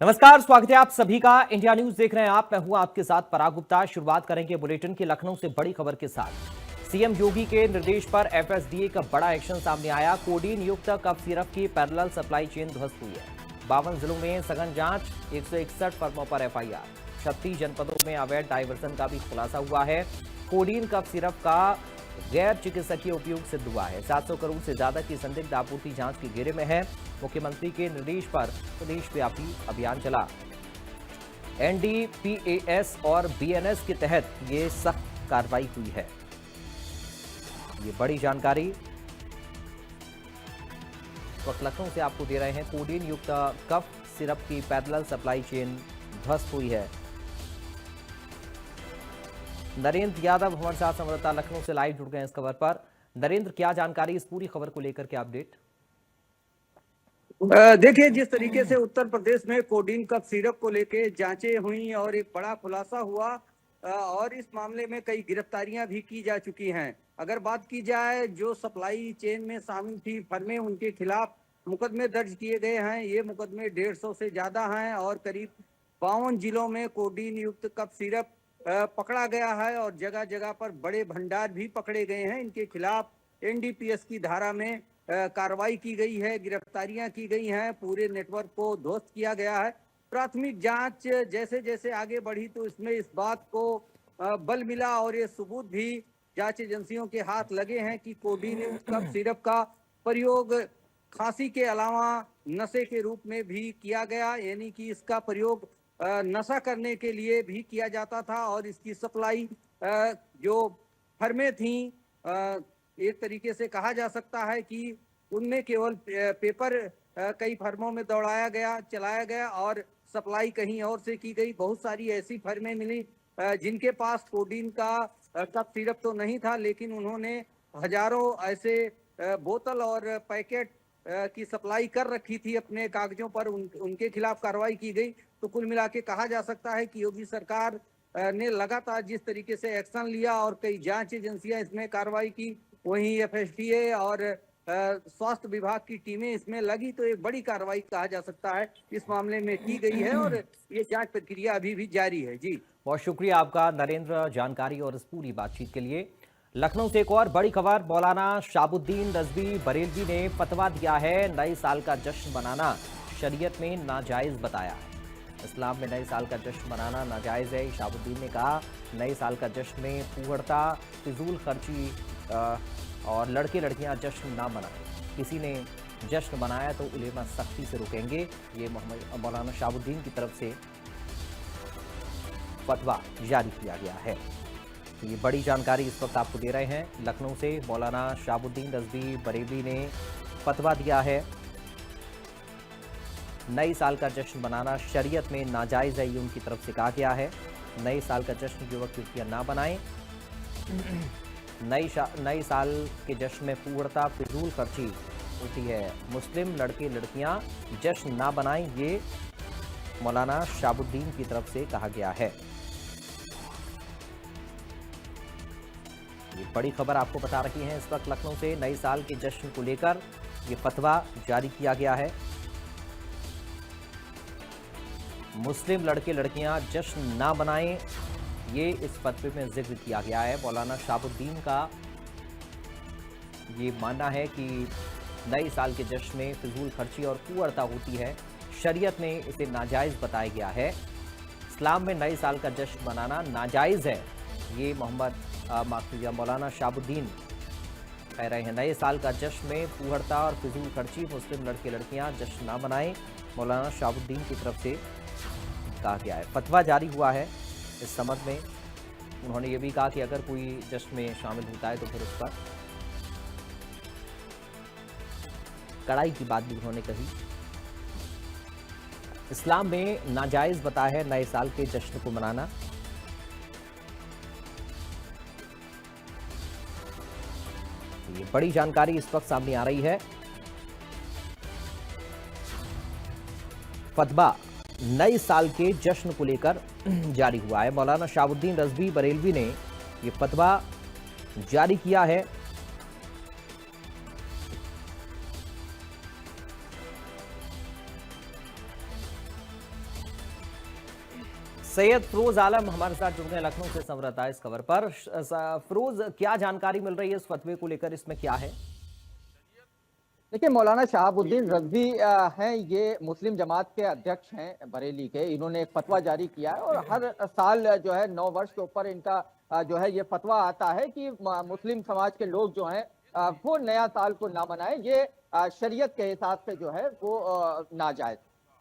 नमस्कार, स्वागत है आप सभी का। इंडिया न्यूज देख रहे हैं आप। मैं हूं आपके साथ पराग गुप्ता। शुरुआत करेंगे बुलेटिन की लखनऊ से बड़ी खबर के साथ। सीएम योगी के निर्देश पर एफएसडीए का बड़ा एक्शन सामने आया। कोडीन युक्त कफ सिरप की पैरेलल सप्लाई चेन ध्वस्त हुई है। 52 जिलों में सघन जांच, 161 फर्मों पर एफआईआर। 36 जनपदों में अवैध डायवर्सन का भी खुलासा हुआ है। कोडीन कफ सिरप का गैर चिकित्सकीय उपयोग सिद्ध हुआ है। 700 करोड़ से ज्यादा की संदिग्ध आपूर्ति जांच के घेरे में है। मुख्यमंत्री के निर्देश पर प्रदेशव्यापी अभियान चला। एनडीपीएस और बीएनएस के तहत ये सख्त कार्रवाई हुई है। ये बड़ी जानकारी इस वक्त लखनऊ से आपको दे रहे हैं। कोडीन युक्त कफ सिरप की पैरेलल सप्लाई चेन ध्वस्त हुई है। नरेंद्र यादव हमारे साथ संवाददाता लखनऊ से लाइव जुड़ गए हैं इस खबर पर। नरेंद्र, क्या जानकारी इस पूरी खबर को लेकर के अपडेट? देखिए, जिस तरीके से उत्तर प्रदेश में कोडीन कफ सिरप को लेके जांचें हुई और एक बड़ा खुलासा हुआ और इस मामले में कई गिरफ्तारियां भी की जा चुकी हैं। अगर बात की जाए जो सप्लाई चेन में शामिल थी फर्में, उनके खिलाफ मुकदमे दर्ज किए गए हैं। ये मुकदमे 150 से ज्यादा हैं और करीब 52 जिलों में कोडीन युक्त कफ सिरप पकड़ा गया है और जगह जगह पर बड़े भंडार भी पकड़े गए हैं। इनके खिलाफ एनडीपीएस की धारा में कार्रवाई की गई है, गिरफ्तारियां की गई हैं, पूरे नेटवर्क को ध्वस्त किया गया है। प्राथमिक जांच जैसे जैसे आगे बढ़ी तो इसमें इस बात को बल मिला और ये सबूत भी जांच एजेंसियों के हाथ लगे हैं कि कोडीन कफ सिरप का प्रयोग खांसी के अलावा नशे के रूप में भी किया गया, यानी कि इसका प्रयोग नशा करने के लिए भी किया जाता था और इसकी सप्लाई जो फर्में थी, एक तरीके से कहा जा सकता है कि उनमें केवल पेपर कई फर्मों में दौड़ाया गया, चलाया गया और सप्लाई कहीं और से की गई। बहुत सारी ऐसी फर्में मिली जिनके पास कोडीन का कफ सिरप तो नहीं था, लेकिन उन्होंने हजारों ऐसे बोतल और पैकेट की सप्लाई कर रखी थी अपने कागजों पर। उनके खिलाफ कार्रवाई की गई। तो कुल मिला के कहा जा सकता है कि योगी सरकार ने लगातार जिस तरीके से एक्शन लिया और कई जांच एजेंसियां इसमें कार्रवाई की, वहीं एफएसडीए और स्वास्थ्य विभाग की टीमें इसमें लगी, तो एक बड़ी कार्रवाई कहा जा सकता है इस मामले में की गई है और ये जांच प्रक्रिया अभी भी जारी है। जी, बहुत शुक्रिया आपका नरेंद्र, जानकारी और इस पूरी बातचीत के लिए। लखनऊ से एक और बड़ी खबर। मौलाना शाहबुद्दीन रजवी बरेलवी ने फतवा दिया है, नए साल का जश्न मनाना शरीयत में नाजायज बताया है। इस्लाम में नए साल का जश्न मनाना नाजायज है। शाहबुद्दीन ने कहा, नए साल का जश्न में फूहड़ता, फिजूल खर्ची और लड़के लड़कियां जश्न ना मनाएं। किसी ने जश्न मनाया तो उलेमा सख्ती से रोकेंगे। ये मौलाना शाहबुद्दीन की तरफ से फतवा जारी किया गया है। तो ये बड़ी जानकारी इस वक्त आपको दे रहे हैं लखनऊ से। मौलाना शाहबुद्दीन रजवी बरेलवी ने फतवा दिया है, नए साल का जश्न मनाना शरीयत में नाजायज है, ये उनकी तरफ से कहा गया है। नए साल का जश्न युवक युवतियां ना बनाएं। नए साल के जश्न में फूहड़ता, फिजूल खर्ची होती है। मुस्लिम लड़के लड़कियां जश्न ना बनाएं, ये मौलाना शाहबुद्दीन की तरफ से कहा गया है। ये बड़ी खबर आपको बता रही है इस वक्त लखनऊ से। नए साल के जश्न को लेकर ये फतवा जारी किया गया है। मुस्लिम लड़के लड़कियां जश्न ना बनाएं, ये इस फतवे में जिक्र किया गया है। मौलाना शाहबुद्दीन का ये मानना है कि नए साल के जश्न में फिजूल खर्ची और कुअरता होती है, शरीयत में इसे नाजायज बताया गया है। इस्लाम में नए साल का जश्न मनाना नाजायज है, ये मौलाना शाहबुद्दीन कह रहे हैं। नए साल का जश्न में फूहड़ता और फिजूल खर्ची, मुस्लिम लड़के लड़कियां जश्न ना मनाएं, मौलाना शाहबुद्दीन की तरफ से कहा गया है। फतवा जारी हुआ है इस संबंध में। उन्होंने ये भी कहा कि अगर कोई जश्न में शामिल होता है तो फिर उस पर कड़ाई की बात भी उन्होंने कही। इस्लाम में नाजायज बताया है नए साल के जश्न को मनाना। ये बड़ी जानकारी इस वक्त सामने आ रही है। फतवा नए साल के जश्न को लेकर जारी हुआ है। मौलाना शाहबुद्दीन रजवी बरेलवी ने यह फतवा जारी किया है। सैयद फिरोज आलम हमारे साथ जुड़ गए लखनऊ से संवाददाता इस खबर पर। फिरोज, क्या जानकारी मिल रही है इस फतवे को लेकर, इसमें क्या है? देखिए, मौलाना शहाबुद्दीन रज़वी हैं, ये मुस्लिम जमात के अध्यक्ष हैं बरेली के। इन्होंने एक फतवा जारी किया है और हर साल जो है 9 वर्ष के ऊपर इनका जो है ये फतवा आता है कि मुस्लिम समाज के लोग जो हैं वो नया साल को ना मनाएं। ये शरीयत के हिसाब से जो है वो नाजायज,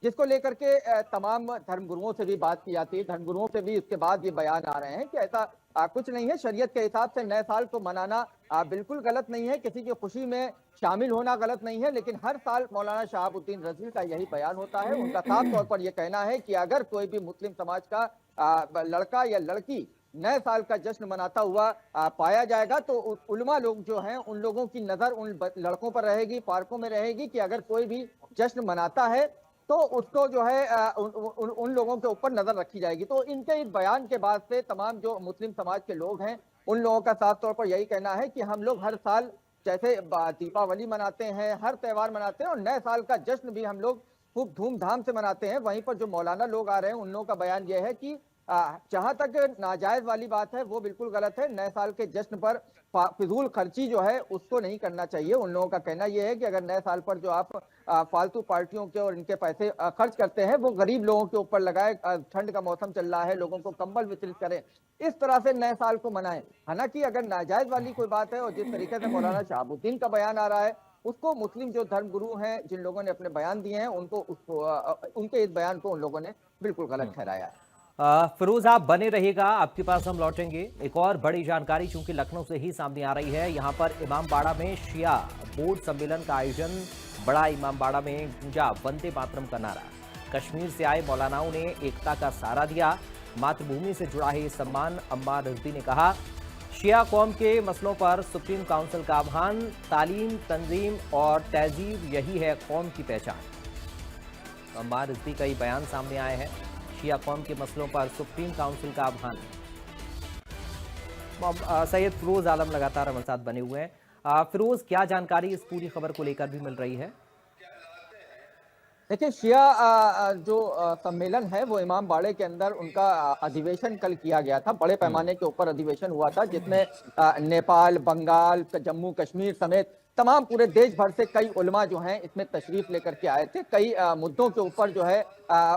जिसको लेकर के तमाम धर्मगुरुओं से भी बात की जाती है। धर्मगुरुओं से भी इसके बाद ये बयान आ रहे हैं कि ऐसा कुछ नहीं है। शरीयत के हिसाब से नए साल को मनाना बिल्कुल गलत नहीं है, किसी की खुशी में शामिल होना गलत नहीं है, लेकिन हर साल मौलाना शहाबुद्दीन रज़वी का यही बयान होता है। उनका साफ तौर पर यह कहना है कि अगर कोई भी मुस्लिम समाज का लड़का या लड़की नए साल का जश्न मनाता हुआ पाया जाएगा तो उलमा लोग जो हैं उन लोगों की नजर उन लड़कों पर रहेगी, पार्कों में रहेगी कि अगर कोई भी जश्न मनाता है तो उसको जो है उन लोगों के ऊपर नजर रखी जाएगी। तो इनके इस बयान के बाद से तमाम जो मुस्लिम समाज के लोग हैं उन लोगों का साफ तौर पर यही कहना है कि हम लोग हर साल जैसे दीपावली मनाते हैं, हर त्यौहार मनाते हैं और नए साल का जश्न भी हम लोग खूब धूमधाम से मनाते हैं। वहीं पर जो मौलाना लोग आ रहे हैं उन लोगों का बयान यह है कि जहां तक नाजायज वाली बात है वो बिल्कुल गलत है। नए साल के जश्न पर फिजूल खर्ची जो है उसको नहीं करना चाहिए। उन लोगों का कहना यह है कि अगर नए साल पर जो आप फालतू पार्टियों के और इनके पैसे खर्च करते हैं वो गरीब लोगों के ऊपर लगाए। ठंड का मौसम चल रहा है, लोगों को कंबल वितरित करें, इस तरह से नए साल को मनाएं। हालांकि अगर नाजायज वाली कोई बात है और जिस तरीके से मौलाना शहाबुद्दीन का बयान आ रहा है उसको मुस्लिम जो धर्मगुरु हैं जिन लोगों ने अपने बयान दिए हैं उनको उनके इस बयान को उन लोगों ने बिल्कुल गलत ठहराया है। फिरोज, आप बने रहिएगा, आपके पास हम लौटेंगे। एक और बड़ी जानकारी चूंकि लखनऊ से ही सामने आ रही है, यहाँ पर इमामबाड़ा में शिया बोर्ड सम्मेलन का आयोजन। बड़ा इमामबाड़ा में गूंजा वंदे मातरम का नारा। कश्मीर से आए मौलानाओं ने एकता का सहारा दिया। मातृभूमि से जुड़ा है ये सम्मान। अम्मार रिजवी ने कहा, शिया कौम के मसलों पर सुप्रीम काउंसिल का आह्वान। तालीम, तंजीम और तहजीब यही है कौम की पहचान। अम्मार रिजवी का ये बयान सामने आया है। शिया कौम के मसलों पर सुप्रीम काउंसिल का आह्वान। सैयद फिरोज आलम लगातार हमारे साथ बने हुए हैं। फिरोज, क्या जानकारी इस पूरी खबर को लेकर भी मिल रही है? देखिए, शिया जो सम्मेलन है वो इमामबाड़े के अंदर उनका अधिवेशन कल किया गया था। बड़े पैमाने के ऊपर अधिवेशन हुआ था जिसमें नेपाल, बंगाल, जम्मू कश्मीर समेत तमाम पूरे देश भर से कई उलमा जो हैं इसमें तशरीफ लेकर के आए थे। कई मुद्दों के ऊपर जो है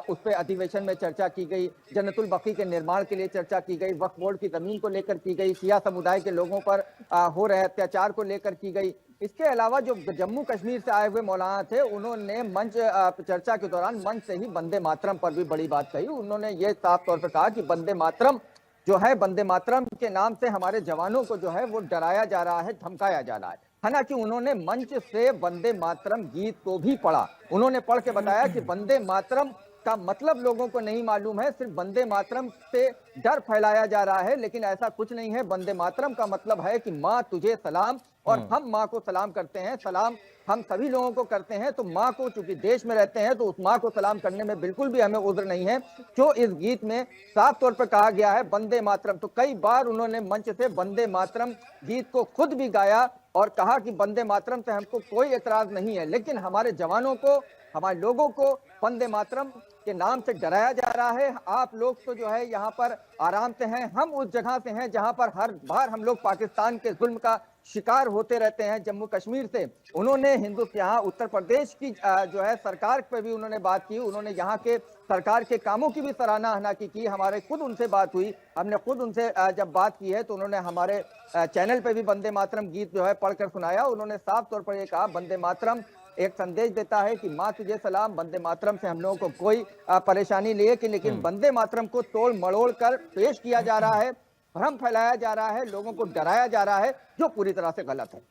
उस पर अधिवेशन में चर्चा की गई। जन्नतुल बकी के निर्माण के लिए चर्चा की गई, वक्फ बोर्ड की जमीन को लेकर की गई, शिया समुदाय के लोगों पर हो रहे अत्याचार को लेकर की गई। इसके अलावा जो जम्मू कश्मीर से आए हुए मौलाना थे उन्होंने मंच चर्चा के दौरान मंच से ही वंदे मातरम पर भी बड़ी बात कही। उन्होंने ये साफ तौर पर कहा कि वंदे मातरम जो है, वंदे मातरम के नाम से हमारे जवानों को जो है वो डराया जा रहा है, धमकाया जा रहा है। हालांकि उन्होंने मंच से वंदे मातरम गीत को भी पढ़ा। उन्होंने पढ़ के बताया कि वंदे मातरम का मतलब लोगों को नहीं मालूम है, सिर्फ वंदे मातरम से डर फैलाया जा रहा है, लेकिन ऐसा कुछ नहीं है। वंदे मातरम का मतलब है कि माँ तुझे सलाम, और हम माँ को सलाम करते हैं। सलाम हम सभी लोगों को करते हैं, तो माँ को चूंकि देश में रहते हैं तो उस माँ को सलाम करने में बिल्कुल भी हमें उज्र नहीं है। जो इस गीत में साफ तौर पर कहा गया है वंदे मातरम, तो कई बार उन्होंने मंच से वंदे मातरम गीत को खुद भी गाया और कहा कि वंदे मातरम से हमको कोई एतराज नहीं है, लेकिन हमारे जवानों को, हमारे लोगों को वंदे मातरम के नाम से डराया जा रहा है। आप लोग तो जो है यहाँ पर आराम से हैं, हम उस जगह से हैं जहाँ पर हर बार हम लोग पाकिस्तान के जुल्म का शिकार होते रहते हैं। जम्मू कश्मीर से उन्होंने यहाँ उत्तर प्रदेश की जो है सरकार पे भी उन्होंने बात की। उन्होंने यहाँ के सरकार के कामों की भी सराहना की। हमारे खुद उनसे बात हुई, हमने खुद उनसे जब बात की है तो उन्होंने हमारे चैनल पे भी वंदे मातरम गीत जो है पढ़कर सुनाया। उन्होंने साफ तौर पर यह कहा वंदे मातरम एक संदेश देता है कि माँ तुझे सलाम। वंदे मातरम से हम लोगों को कोई परेशानी नहीं है कि, लेकिन वंदे मातरम को तोड़ मड़ोड़ कर पेश किया जा रहा है, भ्रम फैलाया जा रहा है, लोगों को डराया जा रहा है, जो पूरी तरह से गलत है।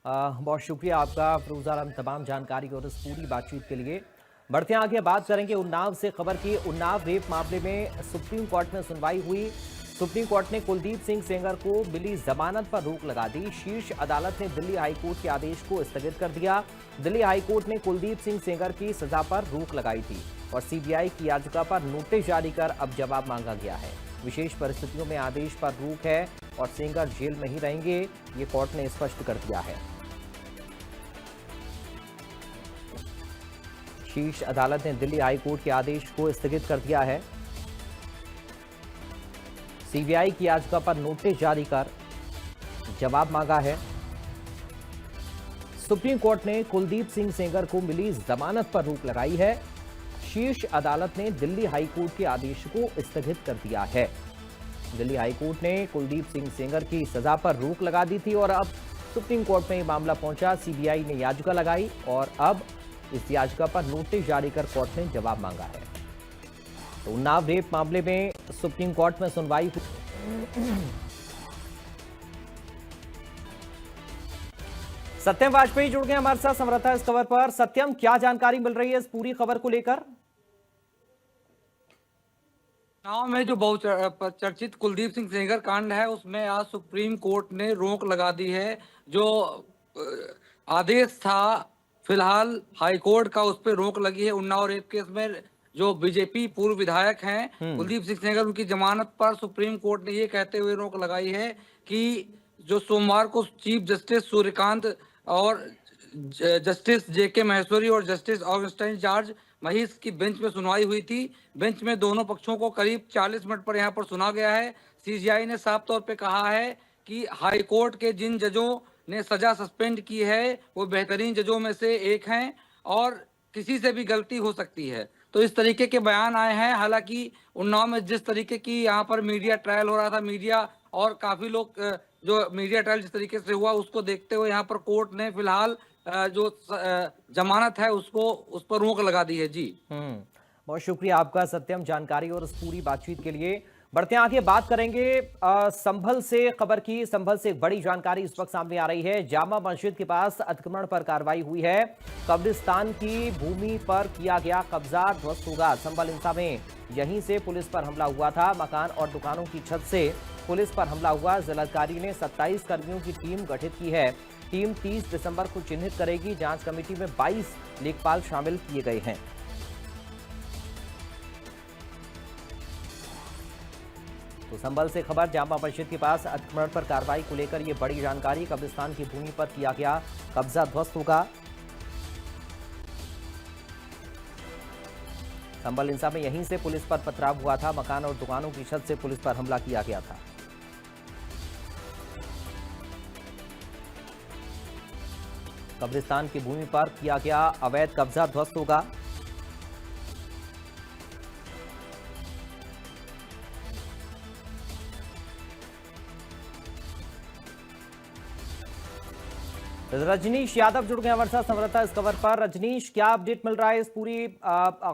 बहुत शुक्रिया आपका फिरोज आलम तमाम जानकारी और इस पूरी बातचीत के लिए। बढ़ते हैं आगे, बात करेंगे उन्नाव से खबर की। उन्नाव रेप मामले में सुप्रीम कोर्ट में सुनवाई हुई। सुप्रीम कोर्ट ने कुलदीप सिंह सेंगर को मिली जमानत पर रोक लगा दी। शीर्ष अदालत ने दिल्ली हाईकोर्ट के आदेश को स्थगित कर दिया। दिल्ली हाईकोर्ट ने कुलदीप सिंह सेंगर की सजा पर रोक लगाई थी और सीबीआई की याचिका पर नोटिस जारी कर अब जवाब मांगा गया है। विशेष परिस्थितियों में आदेश पर रोक है और सेंगर जेल में ही रहेंगे, ये कोर्ट ने स्पष्ट कर दिया है। शीर्ष अदालत ने दिल्ली हाईकोर्ट के आदेश को स्थगित कर दिया है। सीबीआई की याचिका पर नोटिस जारी कर जवाब मांगा है। सुप्रीम कोर्ट ने कुलदीप सिंह सेंगर को मिली जमानत पर रोक लगाई है। शीर्ष अदालत ने दिल्ली हाईकोर्ट के आदेश को स्थगित कर दिया है। दिल्ली हाईकोर्ट ने कुलदीप सिंह सेंगर की सजा पर रोक लगा दी थी और अब सुप्रीम कोर्ट में यह मामला पहुंचा। सीबीआई ने याचिका लगाई और अब इस याचिका पर नोटिस जारी कर कोर्ट ने जवाब मांगा है। तो उन्नाव रेप मामले में सुप्रीम कोर्ट में सुनवाई सत्यम वाजपेयी जुड़ गए हमारे साथ समरथा इस खबर पर। सत्यम, क्या जानकारी मिल रही है इस पूरी खबर को लेकर? चुनाव में जो बहुचर्चित कुलदीप सिंह सेंगर कांड है उसमें आज सुप्रीम कोर्ट ने रोक लगा दी है। जो आदेश था फिलहाल हाईकोर्ट का, उस पर रोक लगी है। उन्नाव रेप केस में जो बीजेपी पूर्व विधायक हैं कुलदीप सिंह सेंगर, उनकी जमानत पर सुप्रीम कोर्ट ने ये कहते हुए रोक लगाई है कि जो सोमवार को चीफ जस्टिस सूर्यकांत और जस्टिस जेके महेश्वरी और जस्टिस ऑगस्टाइन जॉर्ज महिष की बेंच में सुनवाई हुई थी। बेंच में दोनों पक्षों को करीब 40 मिनट पर यहाँ पर सुना गया है। सीजीआई ने साफ तौर पे कहा है कि हाई कोर्ट के जिन जजों ने सजा सस्पेंड की है वो बेहतरीन जजों में से एक हैं और किसी से भी गलती हो सकती है। तो इस तरीके के बयान आए हैं। हालांकि उन्नाव में जिस तरीके की यहाँ पर मीडिया ट्रायल हो रहा था, मीडिया और काफी लोग जो मीडिया ट्रायल जिस तरीके से हुआ उसको देखते हुए यहाँ पर कोर्ट ने फिलहाल जो जमानत है उसको उस पर रोक लगा दी है। जी बहुत शुक्रिया आपका सत्यम, जानकारी और इस पूरी बातचीत के लिए। बढ़ते हैं आगे, बात करेंगे संभल से खबर की। संभल से एक बड़ी जानकारी इस वक्त सामने आ रही है। जामा मस्जिद के पास अतिक्रमण पर कार्रवाई हुई है। कब्रिस्तान की भूमि पर किया गया कब्जा ध्वस्त होगा। संभल इंसा में यहीं से पुलिस पर हमला हुआ था। मकान और दुकानों की छत से पुलिस पर हमला हुआ। जिलाधिकारी ने 27 कर्मियों की टीम गठित की है। टीम 30 दिसंबर को चिन्हित करेगी। जांच कमेटी में 22 लेखपाल शामिल किए गए हैं। तो संभल से खबर, जामा मस्जिद के पास अतिक्रमण पर कार्रवाई को लेकर यह बड़ी जानकारी। कब्रिस्तान की भूमि पर किया गया कब्जा ध्वस्त होगा। संभल इंसा में यहीं से पुलिस पर पथराव हुआ था। मकान और दुकानों की छत से पुलिस पर हमला किया गया था। कब्रिस्तान की भूमि पर किया गया अवैध कब्जा ध्वस्त होगा। रजनीश यादव जुड़ गए हमारे साथ समरथा इस खबर पर। रजनीश, क्या अपडेट मिल रहा है इस पूरी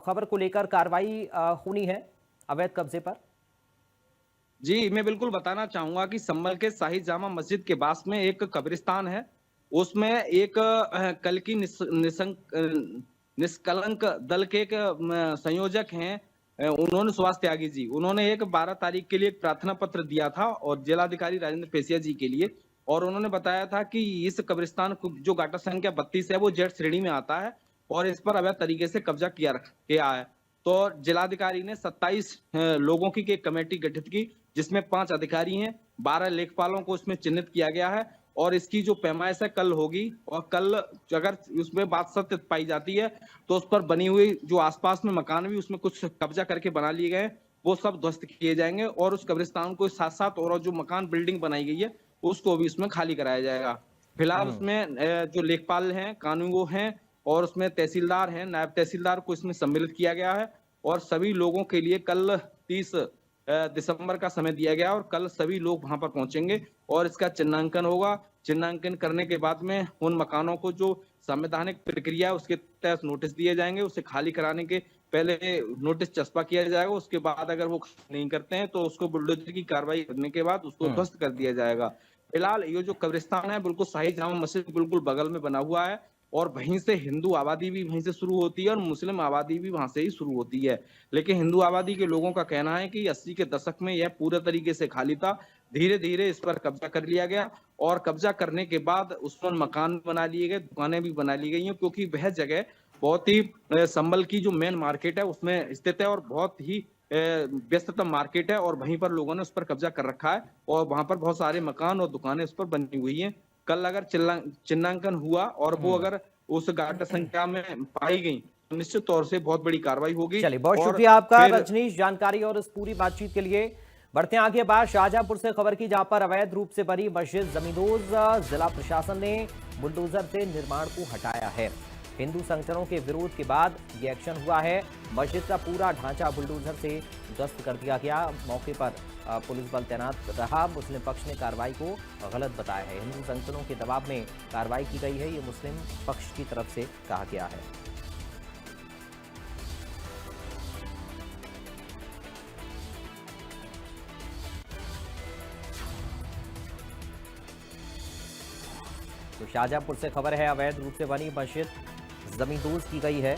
खबर को लेकर? कार्रवाई होनी है अवैध कब्जे पर। जी, मैं बिल्कुल बताना चाहूंगा कि संभल के शाही जामा मस्जिद के पास में एक कब्रिस्तान है। उसमें एक कल की निष्कलंक दल के एक संयोजक हैं, उन्होंने सुभाष त्यागी जी, उन्होंने एक 12 तारीख के लिए एक प्रार्थना पत्र दिया था और जिलाधिकारी राजेंद्र पेशिया जी के लिए। और उन्होंने बताया था कि इस कब्रिस्तान जो गाटा संख्या 32 है वो जेड श्रेणी में आता है और इस पर अवैध तरीके से कब्जा किया है। तो जिलाधिकारी ने 27 लोगों की एक कमेटी गठित की, जिसमें 5 अधिकारी हैं, 12 लेखपालों को उसमें चिन्हित किया गया है। और इसकी जो पैमाइश है कल होगी और कल अगर उसमें बात सत्य पाई जाती है तो उस पर बनी हुई जो आसपास में मकान भी उसमें कुछ कब्जा करके बना लिए गए वो सब ध्वस्त किए जाएंगे और उस कब्रिस्तान को साथ साथ और जो मकान बिल्डिंग बनाई गई है उसको भी उसमें खाली कराया जाएगा। फिलहाल उसमें जो लेखपाल हैं, कानूनगो हैं और उसमें तहसीलदार हैं, नायब तहसीलदार को इसमें सम्मिलित किया गया है। और सभी लोगों के लिए कल 30 दिसंबर का समय दिया गया और कल सभी लोग वहां पर पहुंचेंगे और इसका चिन्हांकन होगा। चिन्हांकन करने के बाद में उन मकानों को जो संवैधानिक प्रक्रिया है उसके तहत नोटिस दिए जाएंगे। उसे खाली कराने के पहले नोटिस चस्पा किया जाएगा, उसके बाद अगर वो नहीं करते हैं तो उसको बुलडोजर की कार्रवाई करने के बाद उसको ध्वस्त कर दिया जाएगा। फिलहाल ये जो कब्रिस्तान है बिल्कुल शाही जामा मस्जिद बिल्कुल बगल में बना हुआ है और वहीं से हिंदू आबादी भी वहीं से शुरू होती है और मुस्लिम आबादी भी वहां से ही शुरू होती है। लेकिन हिंदू आबादी के लोगों का कहना है कि 80 के दशक में यह पूरे तरीके से खाली था, धीरे धीरे इस पर कब्जा कर लिया गया और कब्जा करने के बाद उस पर मकान बना लिए गए, दुकानें भी बना ली गई हैं, क्योंकि वह जगह बहुत ही संभल की जो मेन मार्केट है उसमें स्थित है और बहुत ही व्यस्ततम मार्केट है और वहीं पर लोगों ने उस पर कब्जा कर रखा है और वहां पर बहुत सारे मकान और दुकानें उस पर बनी हुई हैं। कल अगर चिन्हांकन हुआ और वो अगर उस गाटा संख्या में पाई गई तो निश्चित तौर से बहुत बड़ी कार्रवाई होगी। चलिए, बहुत शुक्रिया आपका रजनीश, जानकारी और इस पूरी बातचीत के लिए। बढ़ते हैं आगे बात शाहजहांपुर से खबर की, जहां पर अवैध रूप से बनी मस्जिद जमींदोज जिला प्रशासन ने बुलडोजर से निर्माण को हटाया है। हिंदू संगठनों के विरोध के बाद ये एक्शन हुआ है। मस्जिद का पूरा ढांचा बुलडोजर से ध्वस्त कर दिया गया। मौके पर पुलिस बल तैनात रहा। मुस्लिम पक्ष ने कार्रवाई को गलत बताया है। हिंदू संगठनों के दबाव में कार्रवाई की गई है, ये मुस्लिम पक्ष की तरफ से कहा गया है। तो शाहजहांपुर से खबर है, अवैध रूप से बनी मस्जिद जमींदोज की गई है।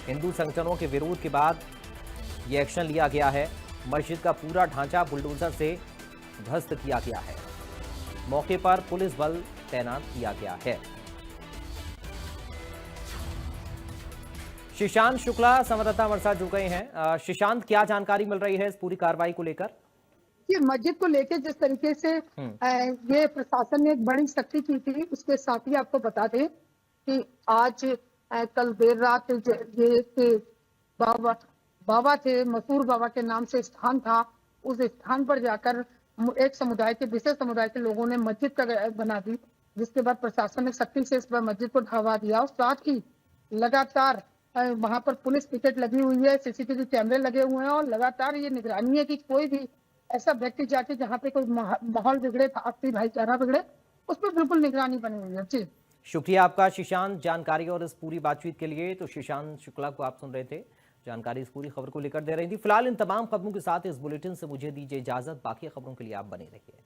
हिंदू संगठनों के विरोध के बाद यह एक्शन लिया गया है। मस्जिद का पूरा ढांचा बुलडोजर से ध्वस्त किया गया है। मौके पर पुलिस बल तैनात किया गया है। शिशांत शुक्ला संवाददाता हमारे साथ जुड़ गए हैं। शिशांत, क्या जानकारी मिल रही है इस पूरी कार्रवाई को लेकर? ये मस्जिद को लेकर जिस तरीके से ये प्रशासन ने एक बड़ी सख्ती की थी, उसके साथ ही आपको बता दें कि आज कल देर रात ये बाबा थे, मसूर बाबा के नाम से स्थान था। उस स्थान पर जाकर एक समुदाय के, विशेष समुदाय के लोगों ने मस्जिद का बना दी, जिसके बाद प्रशासन ने सख्ती से इस पर मस्जिद को ढहवा दिया। और साथ ही लगातार वहां पर पुलिस पिकेट लगी हुई है, सीसीटीवी कैमरे लगे हुए हैं और लगातार ये निगरानी है कि कोई भी ऐसा व्यक्ति जाके जहाँ पे कोई माहौल बिगड़े, आपसी भाईचारा बिगड़े, उस पर बिल्कुल निगरानी बनी हुई है। जी, शुक्रिया आपका शिशांत जानकारी और इस पूरी बातचीत के लिए। तो शिशांत शुक्ला को आप सुन रहे थे, जानकारी इस पूरी खबर को लेकर दे रही थी। फिलहाल इन तमाम खबरों के साथ इस बुलेटिन से मुझे दीजिए इजाजत। बाकी खबरों के लिए आप बने रहिए।